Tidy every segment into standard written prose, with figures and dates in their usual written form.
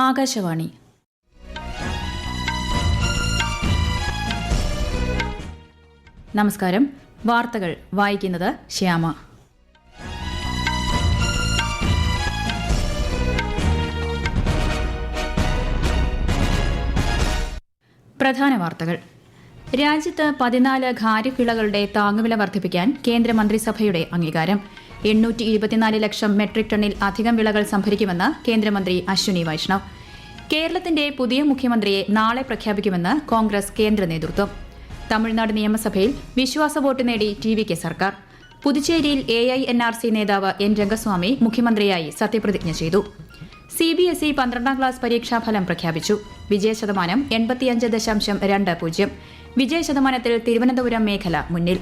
ആകാശവാണി. നമസ്കാരം. വാർത്തകൾ വായിക്കുന്നത് ശ്യാമ. പ്രധാന വാർത്തകൾ. രാജ്യത്ത് 14 ഖാരിഫ് വിളകളുടെ താങ്ങുവില വർദ്ധിപ്പിക്കാൻ കേന്ദ്രമന്ത്രിസഭയുടെ അംഗീകാരം. 824 ലക്ഷം മെട്രിക് ടണ്ണിൽ അധികം വിളകൾ സംഭരിക്കുമെന്ന് കേന്ദ്രമന്ത്രി അശ്വിനി വൈഷ്ണവ്. കേരളത്തിന്റെ പുതിയ മുഖ്യമന്ത്രിയെ നാളെ പ്രഖ്യാപിക്കുമെന്ന് കോൺഗ്രസ് കേന്ദ്ര നേതൃത്വം. തമിഴ്നാട് നിയമസഭയിൽ വിശ്വാസ വോട്ട് നേടി ടി.വി.കെ സർക്കാർ. പുതുച്ചേരിയിൽ AINRC നേതാവ് N. രംഗസ്വാമി മുഖ്യമന്ത്രിയായി സത്യപ്രതിജ്ഞ ചെയ്തു. CBSE 12ാം ക്ലാസ് പരീക്ഷാഫലം പ്രഖ്യാപിച്ചു. വിജയശതമാനം 85.20. വിജയശതമാനത്തിൽ തിരുവനന്തപുരം മേഖല മുന്നിൽ.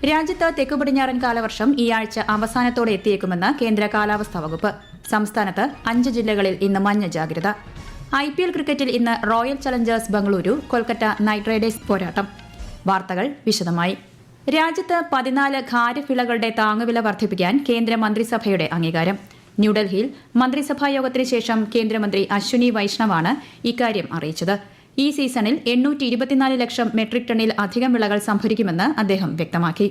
രാജ്യത്ത് തെക്കുപടിഞ്ഞാറൻ കാലവർഷം ഈ ആഴ്ച അവസാനത്തോടെ എത്തിയേക്കുമെന്ന് കേന്ദ്ര കാലാവസ്ഥാ വകുപ്പ്. സംസ്ഥാനത്ത് 5 ജില്ലകളിൽ ഇന്ന് മഞ്ഞ ജാഗ്രത. IPL ക്രിക്കറ്റിൽ ഇന്ന് royal Challengers Bengaluru Kolkata night Riders പോരാട്ടം. വാർത്തകൾ വിശദമായി. രാജ്യത്ത് 14 ഖാരിഫ് വിളകളുടെ താങ്ങുവില വർദ്ധിപ്പിക്കാൻ കേന്ദ്ര മന്ത്രിസഭയുടെ അംഗീകാരം. ന്യൂഡൽഹിയിൽ മന്ത്രിസഭാ യോഗത്തിന് ശേഷം കേന്ദ്രമന്ത്രി അശ്വിനി വൈഷ്ണവാണ് ഇക്കാര്യം അറിയിച്ചത്. ഈ സീസണിൽ 824 ലക്ഷം മെട്രിക് ടണ്ണിൽ അധികം വിളകൾ സംഭരിക്കുമെന്ന് അദ്ദേഹം വ്യക്തമാക്കി.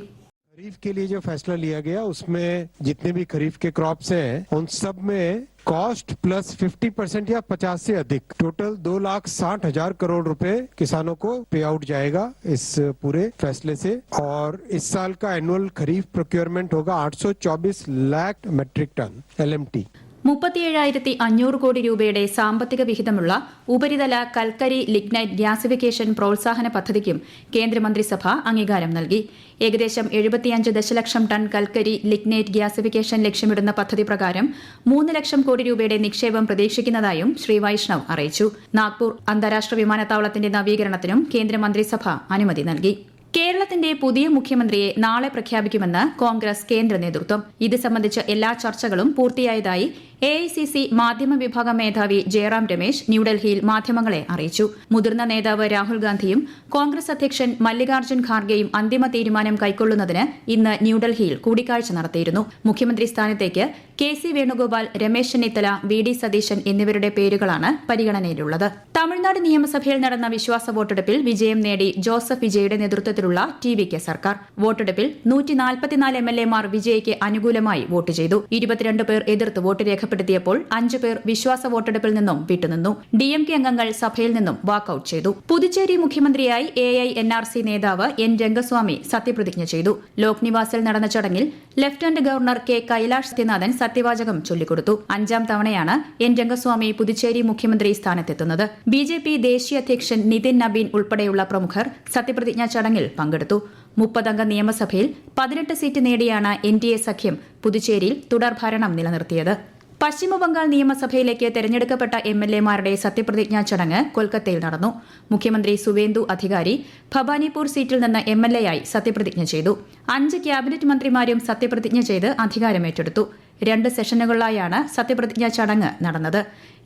खरीफ के लिए जो फैसला लिया गया उसमें जितने भी खरीफ के क्रॉप्स हैं उन सब में कॉस्ट प्लस 50% या 50 से अधिक टोटल 2,60,000 करोड़ रुपए किसानों को पे आउट जाएगा इस पूरे फैसले से। और इस साल का एनुअल खरीफ प्रोक्योरमेंट होगा 824 लाख मेट्रिक टन LMT. 37,500 കോടി രൂപയുടെ സാമ്പത്തിക വിഹിതമുള്ള ഉപരിതല കൽക്കരി ലിഗ്നൈറ്റ് ഗ്യാസിഫിക്കേഷൻ പ്രോത്സാഹന പദ്ധതിക്കും കേന്ദ്രമന്ത്രിസഭ അംഗീകാരം നൽകി. ഏകദേശം 75 ദശലക്ഷം ടൺ കൽക്കരി ലിഗ്നൈറ്റ് ഗ്യാസിഫിക്കേഷൻ ലക്ഷ്യമിടുന്ന പദ്ധതി പ്രകാരം 3 ലക്ഷം കോടി രൂപയുടെ നിക്ഷേപം പ്രതീക്ഷിക്കുന്നതായും ശ്രീ വൈഷ്ണവ് അറിയിച്ചു. നാഗ്പൂർ അന്താരാഷ്ട്ര വിമാനത്താവളത്തിന്റെ നവീകരണത്തിനും കേന്ദ്രമന്ത്രിസഭ അനുമതി നൽകി. കേരളത്തിന്റെ പുതിയ മുഖ്യമന്ത്രിയെ നാളെ പ്രഖ്യാപിക്കുമെന്ന് കോൺഗ്രസ് കേന്ദ്ര നേതൃത്വം. ഇത് സംബന്ധിച്ച് എല്ലാ ചർച്ചകളും പൂർത്തിയായതായി AICC മാധ്യമ വിഭാഗം മേധാവി ജയറാം രമേശ് ന്യൂഡൽഹിയിൽ മാധ്യമങ്ങളെ അറിയിച്ചു. മുതിർന്ന നേതാവ് രാഹുൽ ഗാന്ധിയും കോൺഗ്രസ് അധ്യക്ഷൻ മല്ലികാർജ്ജുൻ ഖാർഗെയും അന്തിമ തീരുമാനം കൈക്കൊള്ളുന്നതിന് ഇന്ന് ന്യൂഡൽഹിയിൽ കൂടിക്കാഴ്ച നടത്തിയിരുന്നു. മുഖ്യമന്ത്രി സ്ഥാനത്തേക്ക് KC വേണുഗോപാൽ, രമേശ് ചെന്നിത്തല, VD സതീശൻ എന്നിവരുടെ പേരുകളാണ് പരിഗണനയിലുള്ളത്. തമിഴ്നാട് നിയമസഭയിൽ നടന്ന വിശ്വാസ വോട്ടെടുപ്പിൽ വിജയം നേടി ജോസഫ് വിജയുടെ നേതൃത്വത്തിലുള്ള ടി.വി.കെ സർക്കാർ. വോട്ടെടുപ്പിൽ 144 MLA-മാർ വിജയ്ക്ക് അനുകൂലമായി വോട്ട് ചെയ്തു. 22 പേർ എതിർത്ത് വോട്ട് രേഖപ്പെടുത്തിയപ്പോൾ 5 പേർ വിശ്വാസ വോട്ടെടുപ്പിൽ നിന്നും വിട്ടുനിന്നു. DMK അംഗങ്ങൾ സഭയിൽ നിന്നും വാക്കൌട്ട് ചെയ്തു. പുതുച്ചേരി മുഖ്യമന്ത്രിയായി AINRC നേതാവ് N. രംഗസ്വാമി സത്യപ്രതിജ്ഞ ചെയ്തു. ലോക് നിവാസിൽ നടന്ന ചടങ്ങിൽ lieutenant governor K. Kailash Sathyanathan സത്യവാചകം ചൊല്ലിക്കൊടുത്തു. 5ാം തവണയാണ് N. രംഗസ്വാമി പുതുച്ചേരി മുഖ്യമന്ത്രി സ്ഥാനത്തെത്തുന്നത്. BJP ദേശീയ അധ്യക്ഷൻ നിതിൻ നബീൻ ഉൾപ്പെടെയുള്ള പ്രമുഖർ സത്യപ്രതിജ്ഞാ ചടങ്ങിൽ പങ്കെടുത്ു. 30 അംഗ നിയമസഭയിൽ 18 സീറ്റ് നേടിയാണ് NDA സഖ്യം പുതുച്ചേരിയിൽ തുടർഭരണം നിലനിർത്തിയത്. പശ്ചിമബംഗാൾ നിയമസഭയിലേക്ക് തെരഞ്ഞെടുക്കപ്പെട്ട MLA-മാരുടെ സത്യപ്രതിജ്ഞാ ചടങ്ങ് കൊൽക്കത്തയിൽ നടന്നു. മുഖ്യമന്ത്രി സുവേന്ദു അധികാരി ഭവാനിപൂർ സീറ്റിൽ നിന്ന് MLA-ആയി സത്യപ്രതിജ്ഞ ചെയ്തു. 5 ക്യാബിനറ്റ് മന്ത്രിമാരും സത്യപ്രതിജ്ഞ ചെയ്ത് അധികാരമേറ്റെടുത്തു. 2 സെഷനുകളിലായാണ് സത്യപ്രതിജ്ഞാ ചടങ്ങ് നടന്നത്.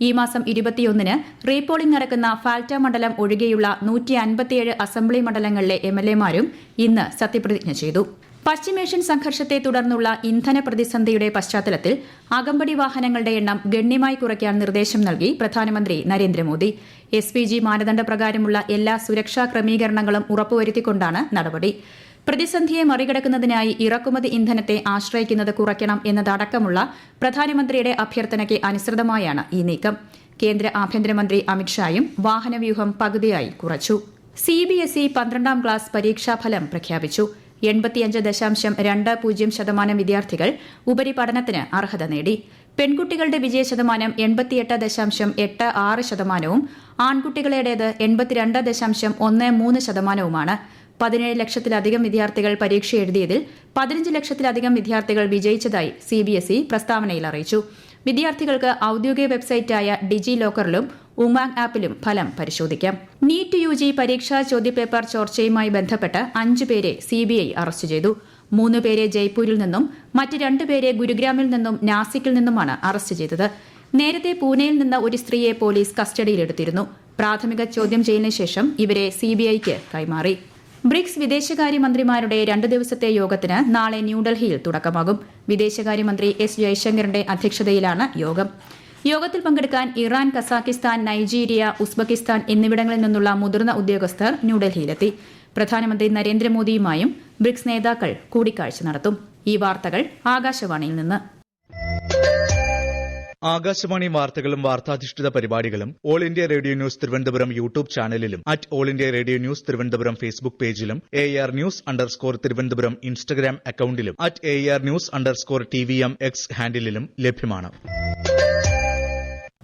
ഈ മാസം 21-ന് റീപോളിംഗ് നടക്കുന്ന ഫാൽറ്റ മണ്ഡലം ഒഴികെയുള്ള 157 അസംബ്ലി മണ്ഡലങ്ങളിലെ MLA-മാരും ഇന്ന് സത്യപ്രതിജ്ഞ ചെയ്തു. പശ്ചിമേഷ്യൻ സംഘർഷത്തെ തുടർന്നുള്ള ഇന്ധന പ്രതിസന്ധിയുടെ പശ്ചാത്തലത്തിൽ അകമ്പടി വാഹനങ്ങളുടെ എണ്ണം ഗണ്യമായി കുറയ്ക്കാൻ നിർദ്ദേശം നൽകി പ്രധാനമന്ത്രി നരേന്ദ്രമോദി. SPG മാനദണ്ഡ പ്രകാരമുള്ള എല്ലാ സുരക്ഷാ ക്രമീകരണങ്ങളും ഉറപ്പുവരുത്തിക്കൊണ്ടാണ് നടപടി. പ്രതിസന്ധിയെ മറികടക്കുന്നതിനായി ഇറക്കുമതി ഇന്ധനത്തെ ആശ്രയിക്കുന്നത് കുറയ്ക്കണം എന്നതടക്കമുള്ള പ്രധാനമന്ത്രിയുടെ അഭ്യർത്ഥനയ്ക്ക് അനുസൃതമായാണ് ഈ നീക്കം. കേന്ദ്ര ആഭ്യന്തരമന്ത്രി അമിത്ഷായും വാഹനവ്യൂഹം പകുതിയായി കുറച്ചു. CBSE 12ാം ക്ലാസ് പരീക്ഷാഫലം പ്രഖ്യാപിച്ചു. 85.20% വിദ്യാർത്ഥികൾ ഉപരിപഠനത്തിന് അർഹത നേടി. പെൺകുട്ടികളുടെ വിജയശതമാനം 88.86%, ആൺകുട്ടികളുടേത് 82.13%. 17 ലക്ഷത്തിലധികം വിദ്യാർത്ഥികൾ പരീക്ഷ എഴുതിയതിൽ 15 ലക്ഷത്തിലധികം വിദ്യാർത്ഥികൾ വിജയിച്ചതായി CBSE പ്രസ്താവനയിൽ അറിയിച്ചു. വിദ്യാർത്ഥികൾക്ക് ഔദ്യോഗിക വെബ്സൈറ്റായ ഡിജി ലോക്കറിലും ഉമാങ് ആപ്പിലും ഫലം പരിശോധിക്കാം. നീറ്റ് UG പരീക്ഷാ ചോദ്യപേപ്പർ ചോർച്ചയുമായി ബന്ധപ്പെട്ട് 5 പേരെ CBI അറസ്റ്റ് ചെയ്തു. 3 പേരെ ജയ്പൂരിൽ നിന്നും മറ്റ് 2 പേരെ ഗുരുഗ്രാമിൽ നിന്നും നാസിക്കിൽ നിന്നുമാണ് അറസ്റ്റ് ചെയ്തത്. നേരത്തെ പൂനെയിൽ നിന്ന് ഒരു സ്ത്രീയെ പോലീസ് കസ്റ്റഡിയിലെടുത്തിരുന്നു. പ്രാഥമിക ചോദ്യം ചെയ്യലിന് ശേഷം ഇവരെ CBIക്ക് കൈമാറി. ബ്രിക്സ് വിദേശകാര്യമന്ത്രിമാരുടെ 2 ദിവസത്തെ യോഗത്തിന് നാളെ ന്യൂഡൽഹിയിൽ തുടക്കമാകും. വിദേശകാര്യമന്ത്രി S. ജയശങ്കറിന്റെ അധ്യക്ഷതയിലാണ് യോഗം. യോഗത്തിൽ പങ്കെടുക്കാൻ ഇറാൻ, കസാഖിസ്ഥാൻ, നൈജീരിയ, ഉസ്ബെക്കിസ്ഥാൻ എന്നിവിടങ്ങളിൽ നിന്നുള്ള മുതിർന്ന ഉദ്യോഗസ്ഥർ ന്യൂഡൽഹിയിലെത്തി. പ്രധാനമന്ത്രി നരേന്ദ്രമോദിയുമായും ബ്രിക്സ് നേതാക്കൾ കൂടിക്കാഴ്ച നടത്തും. ഈ വാർത്തകൾ ആകാശവാണിയിൽ നിന്ന്. ആകാശവാണി വാർത്തകളും വാർത്താധിഷ്ഠിത പരിപാടികളും All India Radio news Thiruvananthapuram YouTube ചാനലിലും All India Radio news Thiruvananthapuram Facebook പേജിലും AR News_ തിരുവനന്തപുരം ഇൻസ്റ്റഗ്രാം അക്കൌണ്ടിലും AR News_TVM X ഹാൻഡിലും ലഭ്യമാണ്.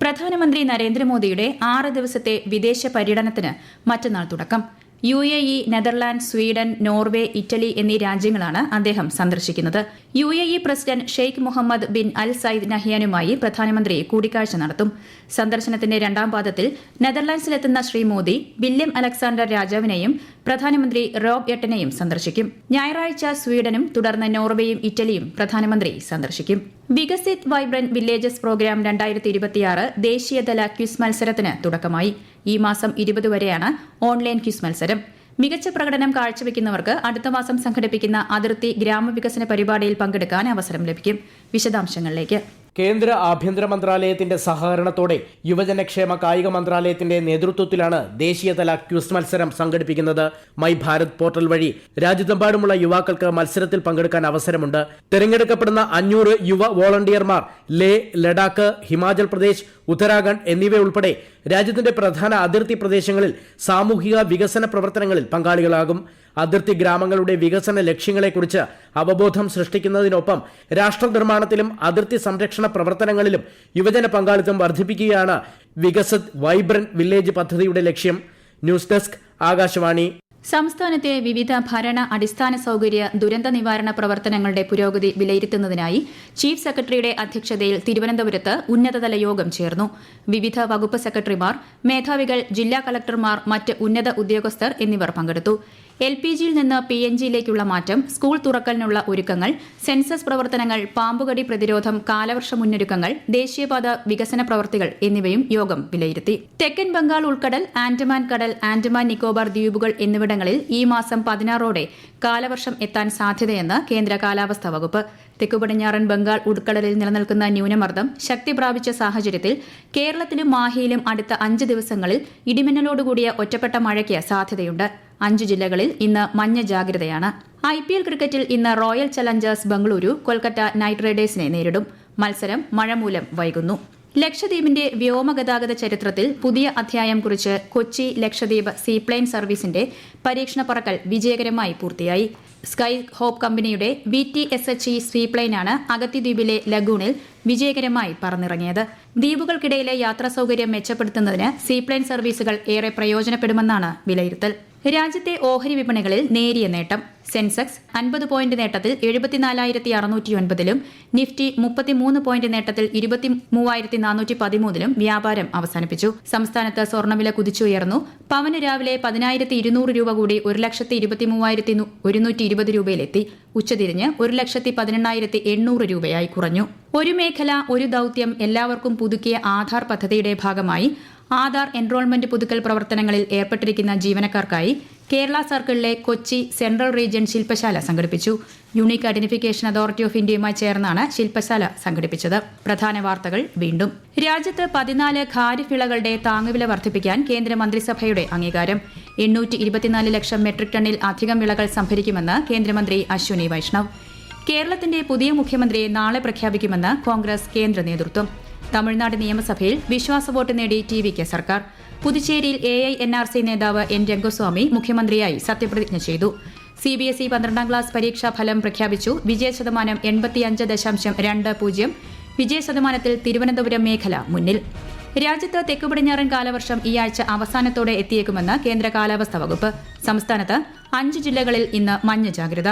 പ്രധാനമന്ത്രി നരേന്ദ്രമോദിയുടെ 6 ദിവസത്തെ വിദേശ പര്യടനത്തിന് മറ്റന്നാൾ തുടക്കം. UAE, Netherlands, Sweden, Norway, Italy എന്നീ രാജ്യങ്ങളാണ് അദ്ദേഹം സന്ദർശിക്കുന്നത്. UAE president Sheikh Mohammed bin Al Zayed നഹ്യാനുമായി പ്രധാനമന്ത്രി കൂടിക്കാഴ്ച നടത്തും. സന്ദർശനത്തിന്റെ രണ്ടാം പാദത്തിൽ നെതർലാൻഡ്സിലെത്തുന്ന ശ്രീ മോദി വില്യം അലക്സാണ്ടർ രാജാവിനെയും പ്രധാനമന്ത്രി റോബ് എട്ടനെയും സന്ദർശിക്കും. ഞായറാഴ്ച സ്വീഡനും തുടർന്ന് നോർവേയും ഇറ്റലിയും പ്രധാനമന്ത്രി സന്ദർശിക്കും. വികസിത് വൈബ്രന്റ് വില്ലേജസ് പ്രോഗ്രാം 2026 ദേശീയതല ക്വിസ് മത്സരത്തിന് തുടക്കമായി. ഈ മാസം 20 വരെയാണ് ഓൺലൈൻ ക്വിസ് മത്സരം. മികച്ച പ്രകടനം കാഴ്ചവെക്കുന്നവർക്ക് അടുത്ത മാസം സംഘടിപ്പിക്കുന്ന അതിർത്തി ഗ്രാമവികസന പരിപാടിയിൽ പങ്കെടുക്കാൻ അവസരം ലഭിക്കും. വിശദാംശങ്ങളിലേക്ക്. കേന്ദ്ര ആഭ്യന്തര മന്ത്രാലയത്തിന്റെ സഹകരണത്തോടെ യുവജനക്ഷേമ കായിക മന്ത്രാലയത്തിന്റെ നേതൃത്വത്തിലാണ് ദേശീയതല ക്വിസ് മത്സരം സംഘടിപ്പിക്കുന്നത്. മൈ ഭാരത് പോർട്ടൽ വഴി രാജ്യത്തെമ്പാടുമുള്ള യുവാക്കൾക്ക് മത്സരത്തിൽ പങ്കെടുക്കാൻ അവസരമുണ്ട്. തെരഞ്ഞെടുക്കപ്പെടുന്ന 500 യുവ വോളണ്ടിയർമാർ ലേ, ലഡാക്ക്, ഹിമാചൽ പ്രദേശ്, ഉത്തരാഖണ്ഡ് എന്നിവയുൾപ്പെടെ രാജ്യത്തിന്റെ പ്രധാന അതിർത്തി പ്രദേശങ്ങളിൽ സാമൂഹിക വികസന പ്രവർത്തനങ്ങളിൽ പങ്കാളികളാകും. അതിർത്തി ഗ്രാമങ്ങളുടെ വികസന ലക്ഷ്യങ്ങളെക്കുറിച്ച് അവബോധം സൃഷ്ടിക്കുന്നതിനൊപ്പം രാഷ്ട്ര നിർമ്മാണത്തിലും അതിർത്തി സംരക്ഷണ പ്രവർത്തനങ്ങളിലും യുവജന പങ്കാളിത്തം വർദ്ധിപ്പിക്കുകയാണ് വികസിത് വൈബ്രന്റ് വില്ലേജ് പദ്ധതിയുടെ ലക്ഷ്യം. News desk, Akashvani. സംസ്ഥാനത്തെ വിവിധ ഭരണ, അടിസ്ഥാന സൌകര്യ, ദുരന്ത നിവാരണ പ്രവർത്തനങ്ങളുടെ പുരോഗതി വിലയിരുത്തുന്നതിനായി ചീഫ് സെക്രട്ടറിയുടെ അധ്യക്ഷതയിൽ തിരുവനന്തപുരത്ത് ഉന്നതതല യോഗം ചേർന്നു. വിവിധ വകുപ്പ് സെക്രട്ടറിമാർ, മേധാവികൾ, ജില്ലാ കളക്ടർമാർ, മറ്റ് ഉന്നത ഉദ്യോഗസ്ഥർ എന്നിവർ പങ്കെടുത്തു. LPGയിൽ നിന്ന് PNGയിലേക്കുള്ള മാറ്റം, സ്കൂൾ തുറക്കലിനുള്ള ഒരുക്കങ്ങൾ, സെൻസസ് പ്രവർത്തനങ്ങൾ, പാമ്പുകടി പ്രതിരോധം, കാലവർഷ മുന്നൊരുക്കങ്ങൾ, ദേശീയപാത വികസന പ്രവൃത്തികൾ എന്നിവയും യോഗം വിലയിരുത്തി. തെക്കൻ ബംഗാൾ ഉൾക്കടൽ, ആൻഡമാൻ കടൽ, ആൻഡമാൻ നിക്കോബാർ ദ്വീപുകൾ എന്നിവിടങ്ങളിൽ ഈ മാസം 16ഓടെ കാലവർഷം എത്താൻ സാധ്യതയെന്ന് കേന്ദ്ര കാലാവസ്ഥാ വകുപ്പ്. തെക്കുപടിഞ്ഞാറൻ ബംഗാൾ ഉൾക്കടലിൽ നിലനിൽക്കുന്ന ന്യൂനമർദ്ദം ശക്തി പ്രാപിച്ച സാഹചര്യത്തിൽ കേരളത്തിലും മാഹിയിലും അടുത്ത 5 ദിവസങ്ങളിൽ ഇടിമിന്നലോടുകൂടിയ ഒറ്റപ്പെട്ട മഴയ്ക്ക് സാധ്യതയുണ്ട്. 5 ജില്ലകളിൽ ഇന്ന് മഞ്ഞ ജാഗ്രതയാണ്. IPL ക്രിക്കറ്റിൽ ഇന്ന് royal Challengers Bengaluru Kolkata night റൈഡേഴ്സിനെ നേരിടും. മത്സരം മഴ മൂലം വൈകുന്നു. ലക്ഷദ്വീപിന്റെ വ്യോമഗതാഗത ചരിത്രത്തിൽ പുതിയ അധ്യായം കുറിച്ച് കൊച്ചി ലക്ഷദ്വീപ് സീപ്ലെയിൻ സർവീസിന്റെ പരീക്ഷണ പറക്കൽ വിജയകരമായി പൂർത്തിയായി. സ്കൈ ഹോപ്പ് കമ്പനിയുടെ VTSHE സീപ്ലെയിനാണ് അഗത്തിദ്വീപിലെ ലഗൂണിൽ വിജയകരമായി പറന്നിറങ്ങിയത്. ദ്വീപുകൾക്കിടയിലെ യാത്രാ സൌകര്യം മെച്ചപ്പെടുത്തുന്നതിന് സീപ്ലെയിൻ സർവീസുകൾ ഏറെ പ്രയോജനപ്പെടുമെന്നാണ് വിലയിരുത്തൽ. രാജ്യത്തെ ഓഹരി വിപണികളിൽ നേരിയ നേട്ടം. സെൻസെക്സ് 50 പോയിന്റ് നേട്ടത്തിൽ 74,609ലും നിഫ്റ്റി 33 പോയിന്റ് നേട്ടത്തിൽ 23,413ലും വ്യാപാരം അവസാനിപ്പിച്ചു. സംസ്ഥാനത്ത് സ്വർണ്ണവില കുതിച്ചുയർന്നു. പവന് രാവിലെ 10,200 രൂപ കൂടി 1,23,120 രൂപയിലെത്തി. ഉച്ചതിരിഞ്ഞ് 1,18,800 രൂപയായി കുറഞ്ഞു. ഒരു മേഖല ഒരു ദൌത്യം എല്ലാവർക്കും പുതുക്കിയ ആധാർ പദ്ധതിയുടെ ഭാഗമായി ആധാർ എൻറോൾമെന്റ് പുതുക്കൽ പ്രവർത്തനങ്ങളിൽ ഏർപ്പെട്ടിരിക്കുന്ന ജീവനക്കാർക്കായി കേരള സർക്കിളിലെ കൊച്ചി സെൻട്രൽ റീജിയൻ ശില്പശാല സംഘടിപ്പിച്ചു. യൂണിക് ഐഡന്റിഫിക്കേഷൻ അതോറിറ്റി ഓഫ് ഇന്ത്യയുമായി ചേർന്നാണ് ശില്പശാല സംഘടിപ്പിച്ചത്. പ്രധാന വാർത്തകൾ വീണ്ടും. രാജ്യത്ത് 14 ഖാരിഫ് വിളകളുടെ താങ്ങുവില വർദ്ധിപ്പിക്കാൻ കേന്ദ്ര മന്ത്രിസഭയുടെ അംഗീകാരം. 824 ലക്ഷം മെട്രിക് ടണ്ണിൽ അധികം വിളകൾ സംഭരിക്കുമെന്ന് കേന്ദ്രമന്ത്രി അശ്വിനി വൈഷ്ണവ്. കേരളത്തിന്റെ പുതിയ മുഖ്യമന്ത്രിയെ നാളെ പ്രഖ്യാപിക്കുമെന്ന് കോൺഗ്രസ് കേന്ദ്ര നേതൃത്വം. തമിഴ്നാട് നിയമസഭയിൽ വിശ്വാസവോട്ട് നേടി TVK സർക്കാർ. പുതുച്ചേരിയിൽ AINRC നേതാവ് N രംഗസ്വാമി മുഖ്യമന്ത്രിയായി സത്യപ്രതിജ്ഞ ചെയ്തു. CBSE 12ാം ക്ലാസ് പരീക്ഷാ ഫലം പ്രഖ്യാപിച്ചു. വിജയശതമാനം 85.20. വിജയശതമാനത്തിൽ തിരുവനന്തപുരം മേഖല മുന്നിൽ. രാജ്യത്ത് തെക്കുപടിഞ്ഞാറൻ കാലവർഷം ഈ ആഴ്ച അവസാനത്തോടെ എത്തിയേക്കുമെന്ന് കേന്ദ്ര കാലാവസ്ഥാ വകുപ്പ്. സംസ്ഥാനത്ത് 5 ജില്ലകളിൽ ഇന്ന് മഞ്ഞ ജാഗ്രത.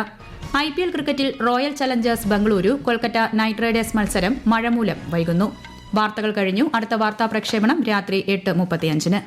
IPL ക്രിക്കറ്റിൽ royal Challengers Bengaluru Kolkata night Riders മത്സരം മഴ മൂലം വൈകുന്നു. വാർത്തകൾ കഴിഞ്ഞു. അടുത്ത വാർത്താ പ്രക്ഷേപണം രാത്രി 8:35.